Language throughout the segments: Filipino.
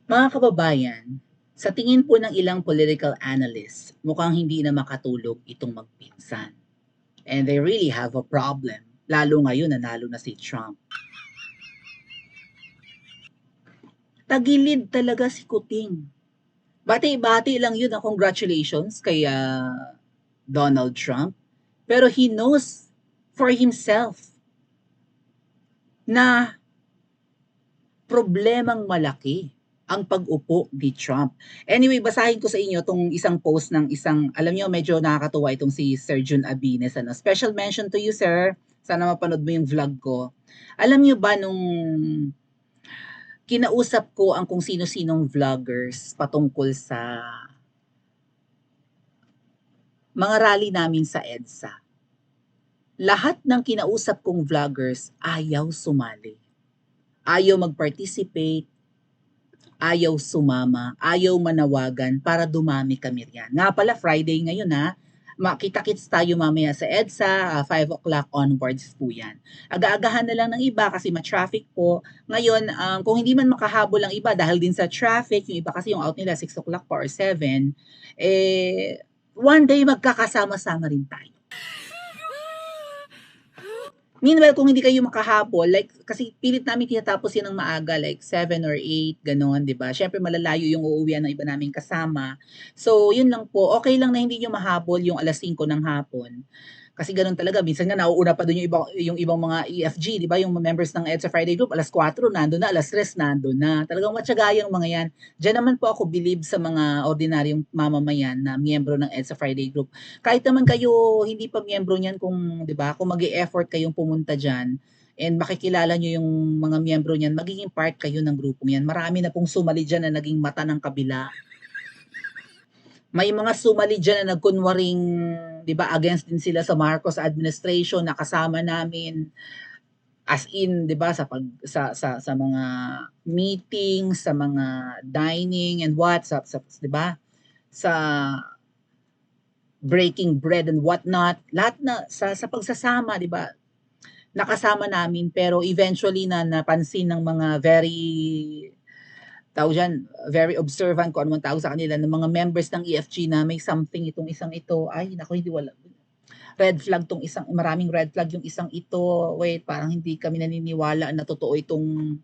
Mga kababayan, sa tingin po ng ilang political analysts, mukhang hindi na makatulog itong magpinsan. And they really have a problem, lalo ngayon nanalo na si Trump. Tagilid talaga si Kuting. Bati-bati lang yun ang congratulations kay Donald Trump. Pero he knows for himself na problemang malaki ang pag-upo ni Trump. Anyway, basahin ko sa inyo tong isang post ng isang, alam niyo, medyo nakakatuwa itong si Sir Jun Abines. Ano? Special mention to you, sir. Sana mapanood mo yung vlog ko. Alam niyo ba nung kinausap ko ang kung sino-sinong vloggers patungkol sa mga rally namin sa EDSA, lahat ng kinausap kong vloggers ayaw sumali. Ayaw mag-participate, ayaw sumama, ayaw manawagan para dumami kami riyan. Nga pala, Friday ngayon ha, makita-kits tayo mamaya sa EDSA, 5 o'clock onwards po yan. Aga-agahan na lang ng iba kasi ma-traffic po. Ngayon, kung hindi man makahabol ang iba dahil din sa traffic, yung iba kasi yung out nila 6 o'clock pa or 7, one day magkakasama-sama rin tayo. Meanwhile, kung hindi kayo makahabol, like, kasi pilit namin tinatapos yan ng maaga, like 7 or 8, ganon, di ba? Syempre, malalayo yung uuwian ng iba naming kasama. So, yun lang po. Okay lang na hindi nyo mahabol yung alas 5 ng hapon. Kasi ganun talaga. Minsan nga, nauuna pa doon yung ibang mga EFG, di ba? Yung members ng EDSA Friday Group, alas 4, nandun na, alas 3, nandun na. Talagang matsyagayang mga yan. Diyan naman po ako believe sa mga ordinaryong mamamayan na miyembro ng EDSA Friday Group. Kahit naman kayo hindi pa miyembro niyan, kung 'di ba, kung magi-effort kayong pumunta diyan and makikilala niyo yung mga miyembro niyan, magiging part kayo ng grupong yan. Marami na pong sumali diyan na naging mata ng kabila. May mga sumali diyan na nagkunwaring, 'di ba, against din sila sa Marcos administration, na kasama namin as in, 'di ba, sa mga meetings, sa mga dining and what, sa 'di ba, sa breaking bread and whatnot, lahat na sa pagsasama, 'di ba? Nakasama namin, pero eventually na napansin ng mga tawag diyan, very observant, kung ano man tawag sa kanila, ng mga members ng EFG, na may something itong isang ito. Ay, naku, hindi, wala. Red flag tong isang, maraming red flag yung isang ito. Wait, parang hindi kami naniniwala na totoo itong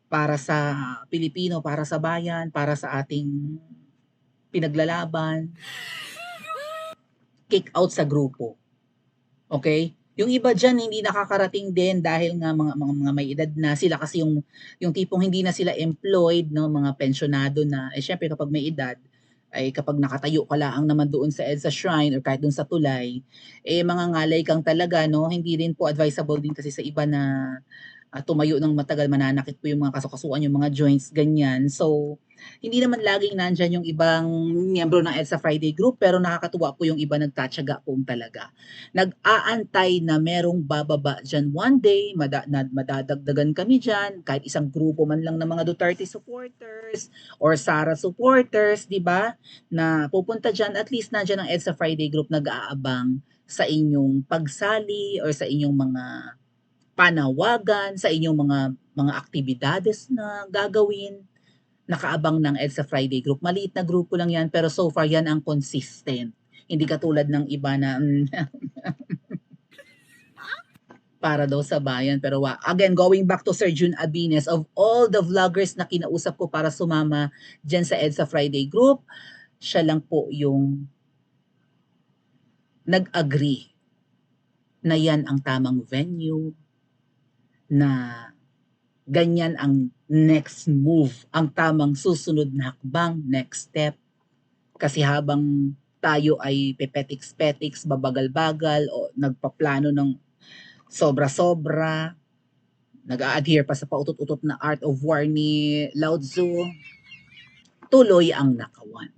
para sa Pilipino, para sa bayan, para sa ating pinaglalaban. Kick out sa grupo. Okay? Yung iba diyan hindi nakakarating din dahil nga mga may edad na sila, kasi yung tipong hindi na sila employed, no, mga pensyonado na. Syempre kapag may edad, ay kapag nakatayo ka lang naman doon sa EDSA Shrine or kahit doon sa tulay, mga ngalay kang talaga, no. Hindi rin po advisable din kasi sa iba na tumayo ng matagal, mananakit po yung mga kasukasuan, yung mga joints, ganyan. So, hindi naman laging nandyan yung ibang miyembro ng EDSA Friday Group, pero nakakatuwa po yung iba, nagtatyaga po talaga. Nag-aantay na merong bababa dyan one day, madadagdagan kami dyan, kahit isang grupo man lang ng mga Duterte supporters or Sara supporters, di ba? Na pupunta dyan, at least nandyan ang EDSA Friday Group nag-aabang sa inyong pagsali or sa inyong mga panawagan, sa inyong mga aktibidades na gagawin. Nakaabang ng EDSA Friday Group. Maliit na grupo lang yan, pero so far yan ang consistent. Hindi katulad ng iba na para daw sa bayan. Pero again, going back to Sir Jun Abines, of all the vloggers na kinausap ko para sumama dyan sa EDSA Friday Group, siya lang po yung nag-agree na yan ang tamang venue, na ganyan ang next move, ang tamang susunod na hakbang, next step. Kasi habang tayo ay pepetiks-petiks, babagal-bagal, o nagpaplano ng sobra-sobra, nag-a-adhere pa sa pautot-utot na art of war ni Lao Tzu, tuloy ang nakawan.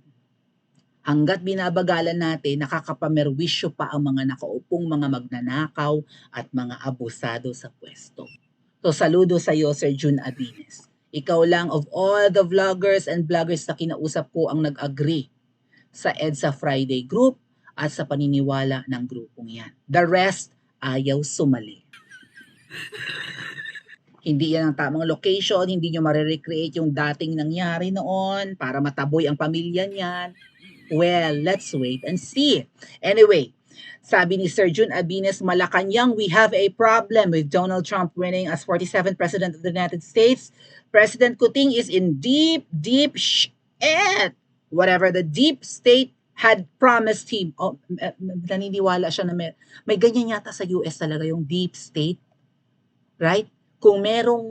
Hanggat binabagalan natin, nakakapamerwisyo pa ang mga nakaupong mga magnanakaw at mga abusado sa pwesto. So, saludo sa iyo, Sir Jun Abines. Ikaw lang of all the vloggers and bloggers na kinausap ko ang nag-agree sa EDSA Friday Group at sa paniniwala ng grupong yan. The rest, ayaw sumali. Hindi yan ang tamang location, hindi nyo marirecreate yung dating nangyari noon para mataboy ang pamilya niyan. Well, let's wait and see. Anyway, sabi ni Sir Jun Abines Malacanang, we have a problem with Donald Trump winning as 47th President of the United States. President Kuting is in deep shit. Whatever the deep state had promised him. Oh, naniniwala siya na may ganyan yata sa US talaga yung deep state. Right? Kung merong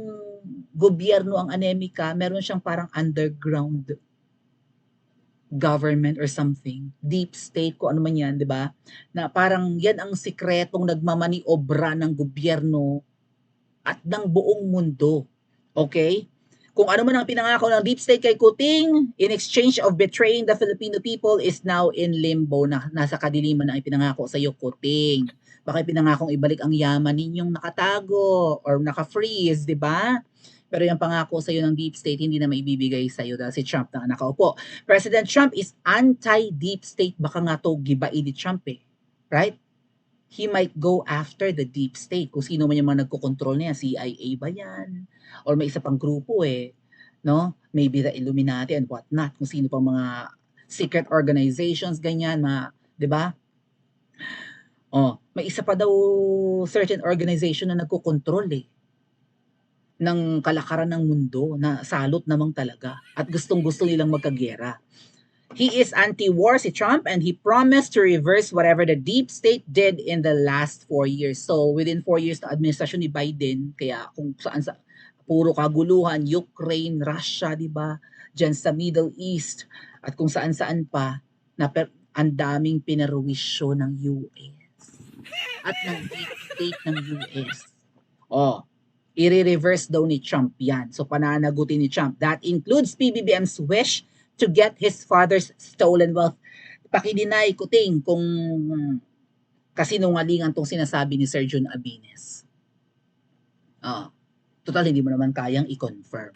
gobyerno ang Amerika, meron siyang parang underground government or something, deep state, kung ano man yan, di ba? Na parang yan ang sikretong nagmamaniobra ng gobyerno at ng buong mundo. Okay? Kung ano man ang pinangako ng deep state kay Kuting, in exchange of betraying the Filipino people, is now in limbo, na nasa kadiliman na ipinangako sa iyo, Kuting. Baka ipinangakong ibalik ang yaman ninyong nakatago or naka-freeze, di ba? Pero yung pangako sa iyo ng deep state, hindi na maibibigay sa iyo dahil si Trump na nakaupo. President Trump is anti-deep state. Baka nga to gibai ni Trump eh. Right? He might go after the deep state. Kung sino man yung mga nagkokontrol niya, CIA ba yan? Or may isa pang grupo eh. No? Maybe the Illuminati and whatnot. Kung sino pang mga secret organizations, ganyan, di ba? Oh, may isa pa daw certain organization na nagkokontrol eh ng kalakaran ng mundo na salot namang talaga at gustong-gusto nilang magkagera. He is anti-war si Trump and he promised to reverse whatever the deep state did in the last 4 years. So within 4 years na administrasyon ni Biden, kaya kung saan sa puro kaguluhan, Ukraine, Russia, di ba? Diyan sa Middle East at kung saan-saan pa na ang daming pinarwisyo ng US at ng deep state ng US. Oh, i-reverse daw ni Trump yan. So pananagutin ni Trump. That includes PBBM's wish to get his father's stolen wealth. Pakidinay, Kuting, kung kasinungalingan tong sinasabi ni Sir Jun Abines. Total, hindi mo naman kayang i-confirm.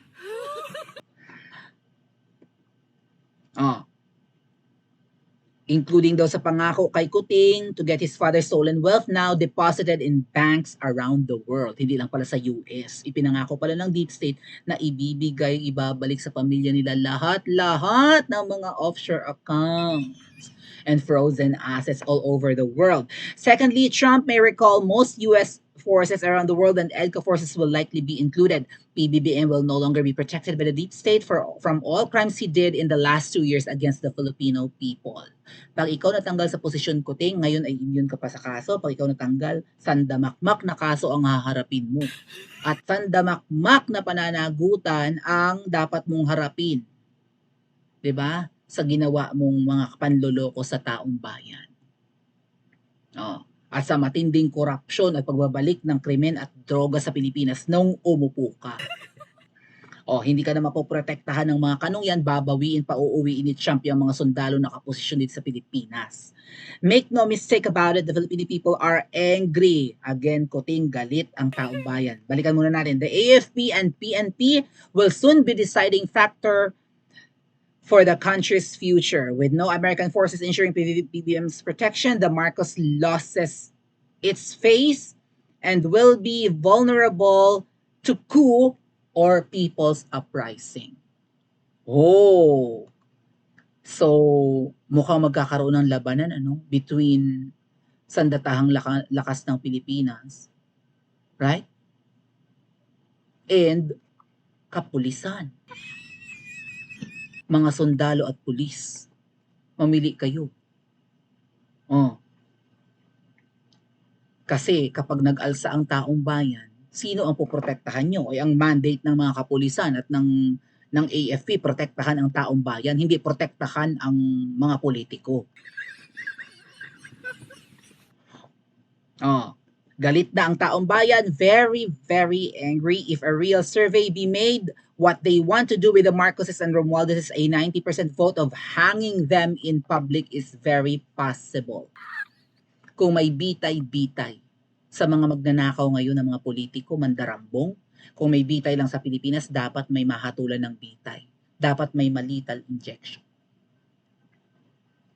Including daw sa pangako kay Kuting to get his father's stolen wealth now deposited in banks around the world. Hindi lang pala sa US. Ipinangako pala ng deep state na ibabalik sa pamilya nila lahat ng mga offshore accounts and frozen assets all over the world. Secondly, Trump may recall most US forces around the world and EDCA forces will likely be included. PBBM will no longer be protected by the deep state from all crimes he did in the last 2 years against the Filipino people. Pag ikaw natanggal sa posisyon, Kuting, ngayon ay immune ka pa sa kaso. Pag ikaw natanggal, sandamakmak na kaso ang haharapin mo. At sandamakmak na pananagutan ang dapat mong harapin. 'Di ba? Sa ginawa mong mga panloloko sa taong bayan. At sa matinding korupsyon at pagbabalik ng krimen at droga sa Pilipinas nung umupo ka. Hindi ka na mapoprotektahan ng mga kanong yan, babawiin pa, uuwiin ni Trump yung mga sundalo na kaposisyon dito sa Pilipinas. Make no mistake about it, the Filipino people are angry. Again, Kuting, galit ang taong bayan. Balikan muna natin. The AFP and PNP will soon be deciding factor for the country's future. With no American forces ensuring PBBM's protection, the Marcos loses its face and will be vulnerable to coup or people's uprising. So mukhang magkakaroon ng labanan between sandatahang lakas ng Pilipinas, right? And kapulisan. Mga sundalo at pulis. Mamili kayo. Kasi kapag nag-alsa ang taong bayan, sino ang poprotektahan nyo? Ay ang mandate ng mga kapulisan at ng AFP, protektahan ang taong bayan, hindi protektahan ang mga politiko. Galit na ang taong bayan, very, very angry. If a real survey be made, what they want to do with the Marcoses and Romualdez is a 90% vote of hanging them in public is very possible. Kung may bitay-bitay sa mga magnanakaw ngayon ng mga politiko, mandarambong, kung may bitay lang sa Pilipinas, dapat may mahatulan ng bitay. Dapat may lethal injection.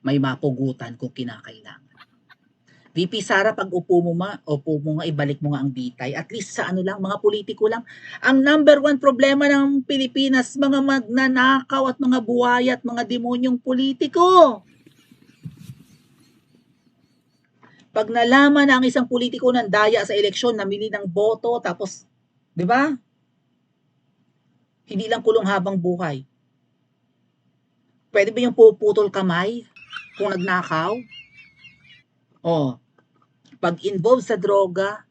May mapugutan kung kinakailangan. VP Sara, pag upo mo nga, ibalik mo nga ang bitay. At least sa ano lang, mga politiko lang. Ang number one problema ng Pilipinas, mga magnanakaw at mga buhaya at mga demonyong politiko. Pag nalaman na ang isang politiko ng daya sa eleksyon, namili ng boto, tapos, di ba? Hindi lang kulong habang buhay. Pwede ba yung puputol kamay kung nagnakaw? Oh, pag involved sa droga,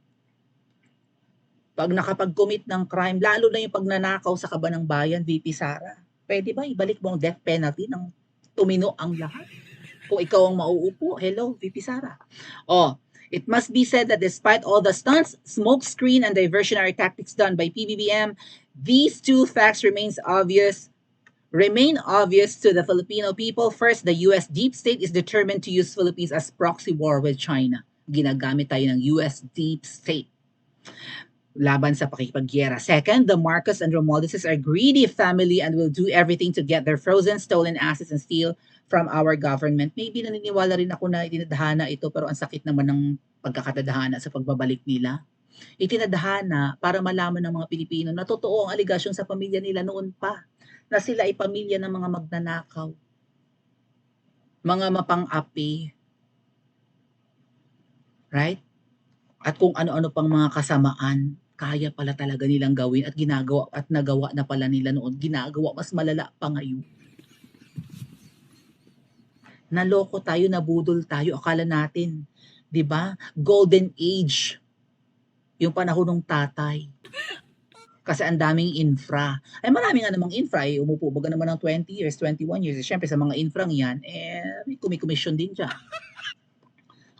pag nakapag-commit ng crime, lalo na yung pagnanakaw sa kaban ng bayan, VP Sara, pwede ba ibalik mo ang death penalty ng tumino ang lahat? Kung ikaw ang mauupo, hello, VP Sara. Oh, it must be said that despite all the stunts, smokescreen, and diversionary tactics done by PBBM, these two facts remain obvious to the Filipino people. First, the US deep state is determined to use Philippines as proxy war with China. Ginagamit tayo ng US deep state laban sa pakikipagyera. Second, the Marcos and Romualdez's are greedy family and will do everything to get their frozen, stolen assets and steal from our government. Maybe naniniwala rin ako na itinadhana ito, pero ang sakit naman ng pagkakatadhana sa pagbabalik nila. Itinadhana para malaman ng mga Pilipino na totoo ang aligasyon sa pamilya nila noon pa, na sila ay pamilya ng mga magnanakaw, mga mapang-api, right? At kung ano-ano pang mga kasamaan, kaya pala talaga nilang gawin at ginagawa at nagawa na pala nila noon, ginagawa mas malala pa ngayon. Naloko tayo, nabudol tayo, akala natin, 'di ba? Golden age yung panahon ng tatay. Kasi ang daming infra. Ay marami nga namang infra, eh, umupo baga naman ng 20 years, 21 years. Siyempre sa mga infrang yan, may kumikomisyon din dyan.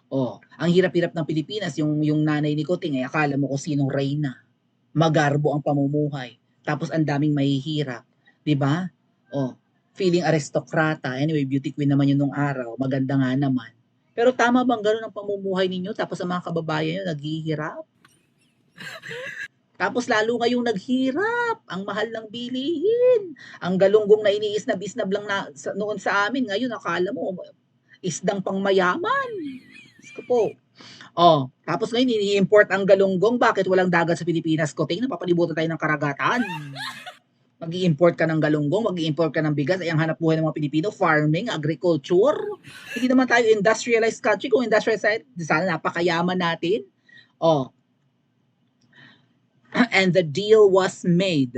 Oh, ang hirap-hirap ng Pilipinas, yung nanay ni Kuting, ay akala mo kung sinong reyna. Magarbo ang pamumuhay. Tapos ang daming mahihirap, 'di ba? Oh, feeling aristokrata. Anyway, beauty queen naman yun nung araw. Maganda nga naman. Pero tama bang gano'n ang pamumuhay ninyo? Tapos ang mga kababayan nyo naghihirap? Tapos lalo ngayong naghirap, ang mahal ng bilihin. Ang galunggong na iniisnab-isnab lang noon sa amin, ngayon akala mo isdang pangmayaman. Diyos ko po. Oh, tapos ngayon ini-import ang galunggong. Bakit walang dagat sa Pilipinas? Kuting, napapalibutan tayo ng karagatan. Mag-i-import ka ng galunggong, mag-i-import ka ng bigas, ay ang hanap buhay ng mga Pilipino, farming, agriculture. Hindi naman tayo industrialized country. Kung industrialized, sana napakayaman natin. Oh, and the deal was made.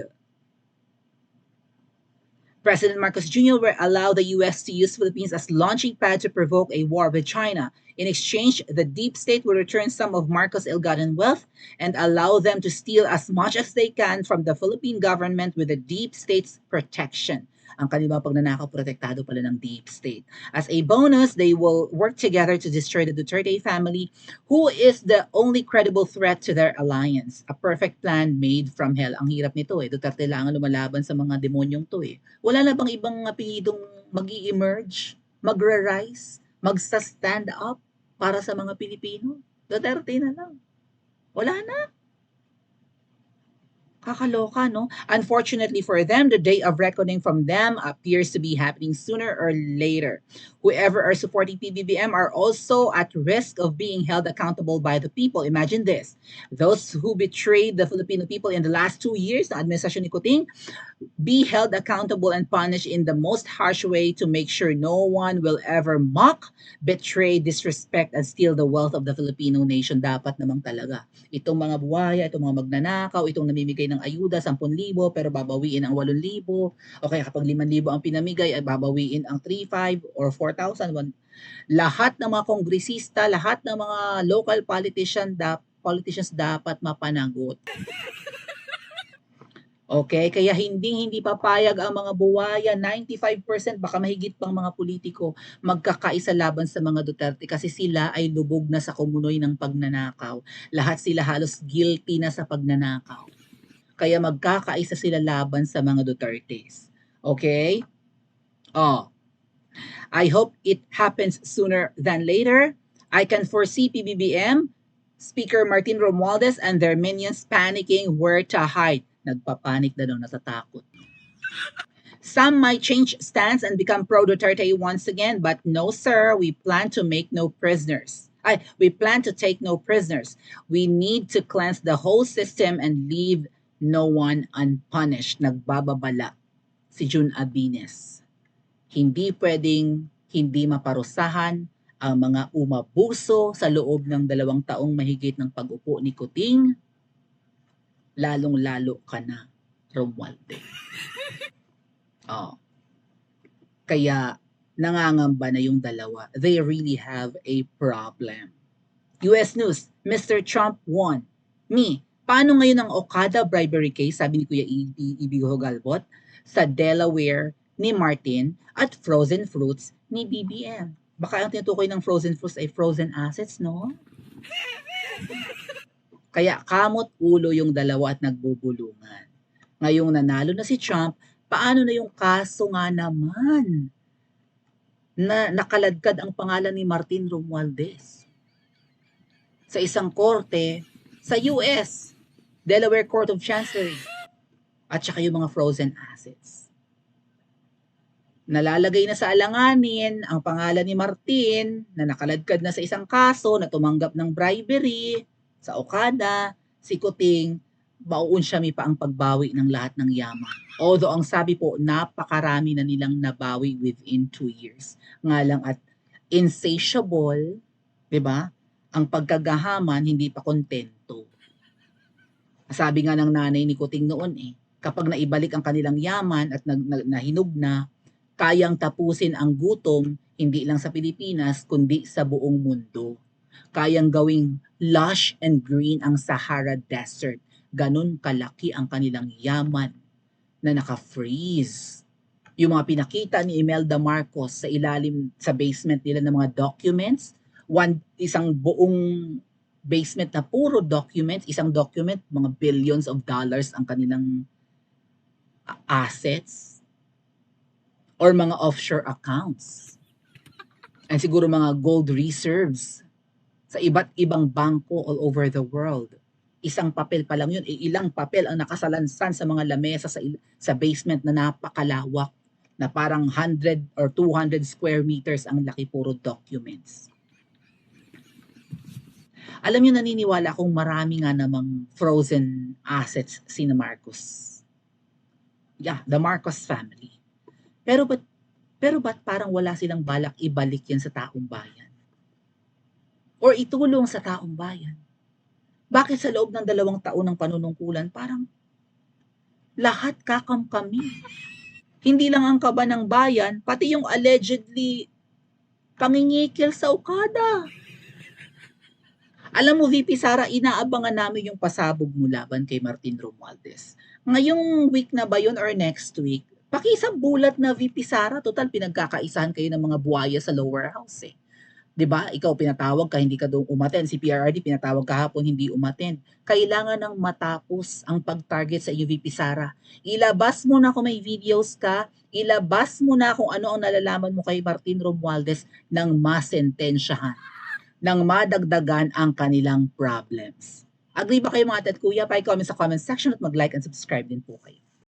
President Marcos Jr. will allow the U.S. to use Philippines as launching pad to provoke a war with China. In exchange, the deep state will return some of Marcos' ill-gotten wealth and allow them to steal as much as they can from the Philippine government with the deep state's protection. Ang kanilang pagnanakaw, protektado pala ng deep state. As a bonus, they will work together to destroy the Duterte family, who is the only credible threat to their alliance. A perfect plan made from hell. Ang hirap nito eh. Duterte lang ang lumalaban sa mga demonyong to eh. Wala na bang ibang apelidong mag-i-emerge, magra-rise, magsa-stand up para sa mga Pilipino? Duterte na lang. Wala na. Kakaloka, no? Unfortunately for them, the day of reckoning from them appears to be happening sooner or later. Whoever are supporting PBBM are also at risk of being held accountable by the people. Imagine this. Those who betrayed the Filipino people in the last 2 years, the administration ni Kuting, be held accountable and punished in the most harsh way to make sure no one will ever mock, betray, disrespect, and steal the wealth of the Filipino nation. Dapat namang talaga. Itong mga buhaya, itong mga magnanakaw, itong namimigay ng ayuda, 10,000, pero babawiin ang 8,000. O kaya kapag 5,000 ang pinamigay, ay babawiin ang 3,500 or 4,000. Lahat ng mga kongresista, lahat ng mga local politicians dapat mapanagot. Okay, kaya hindi papayag ang mga buwaya, 95% baka mahigit pang mga politiko magkakaisa laban sa mga Duterte kasi sila ay lubog na sa kumunoy ng pagnanakaw. Lahat sila halos guilty na sa pagnanakaw. Kaya magkakaisa sila laban sa mga Dutertes. Okay? Oh. I hope it happens sooner than later. I can foresee PBBM, Speaker Martin Romualdez, and their minions panicking where to hide. Nagpapanik na daw, natatakot. Some might change stance and become pro-Duterte once again, but no sir, we plan to make no prisoners. We plan to take no prisoners. We need to cleanse the whole system and leave no one unpunished. Nagbababala si Jun Abines. Hindi pwedeng hindi maparusahan ang mga umabuso sa loob ng 2 taong mahigit ng pag-upo ni Kuting, lalong-lalo ka na, Romualdez. Oh. Kaya nangangamba na yung dalawa. They really have a problem. US News, Mr. Trump won. Me, paano ngayon ang Okada bribery case, sabi ni Kuya Ibigo Galbot, sa Delaware ni Martin at frozen fruits ni BBM. Baka ang tinutukoy ng frozen fruits ay frozen assets, no? Kaya kamot ulo yung dalawa at nagbubulungan. Ngayong nanalo na si Trump, paano na yung kaso nga naman na nakaladkad ang pangalan ni Martin Romualdez sa isang korte sa US, Delaware Court of Chancery, at saka yung mga frozen assets. Nalalagay na sa alanganin ang pangalan ni Martin na nakaladkad na sa isang kaso na tumanggap ng bribery sa Okada, si Kuting, mauunsyami pa ang pagbawi ng lahat ng yaman. Although ang sabi po, napakarami na nilang nabawi within 2 years. Nga lang at insatiable, di ba? Ang pagkagahaman, hindi pa kontento. Sabi nga ng nanay ni Kuting noon kapag naibalik ang kanilang yaman at nahinog na, kayang tapusin ang gutom hindi lang sa Pilipinas kundi sa buong mundo. Kayang gawing lush and green ang Sahara Desert. Ganun kalaki ang kanilang yaman na naka-freeze. Yung mga pinakita ni Imelda Marcos sa ilalim sa basement nila ng mga documents, isang buong basement na puro documents, isang document, mga billions of dollars ang kanilang assets or mga offshore accounts. And siguro mga gold reserves sa iba't ibang bangko all over the world. Isang papel pa lang yun, ilang papel ang nakasalansan sa mga lamesa sa basement na napakalawak na parang 100 or 200 square meters ang laki, puro documents. Alam niyo, naniniwala akong marami nga namang frozen assets si Marcos. Yeah, the Marcos family. Pero ba't parang wala silang balak ibalik yan sa taong bayan? Or itulong sa taong bayan? Bakit sa loob ng 2 taon ng panunungkulan, parang lahat kakamkami? Hindi lang ang kaba ng bayan, pati yung allegedly pangingikil sa Okada. Alam mo, VP Sara, inaabangan namin yung pasabog mo laban kay Martin Romualdez. Ngayong week na ba yun or next week? Pakiisang bulat na, VP Sara, total pinagkakaisahan kayo ng mga buhaya sa lower house 'Di ba? Ikaw pinatawag ka, hindi ka doon umattend. Si PRRD pinatawag kahapon, hindi umattend. Kailangan ng matapos ang pag-target sa iyo, VP Sara. Ilabas mo na kung may videos ka, ilabas mo na kung ano ang nalalaman mo kay Martin Romualdez nang masentensyahan, nang madagdagan ang kanilang problems. Agree ba kayo mga tat kuya? Pa-comment sa comment section at mag-like and subscribe din po kayo.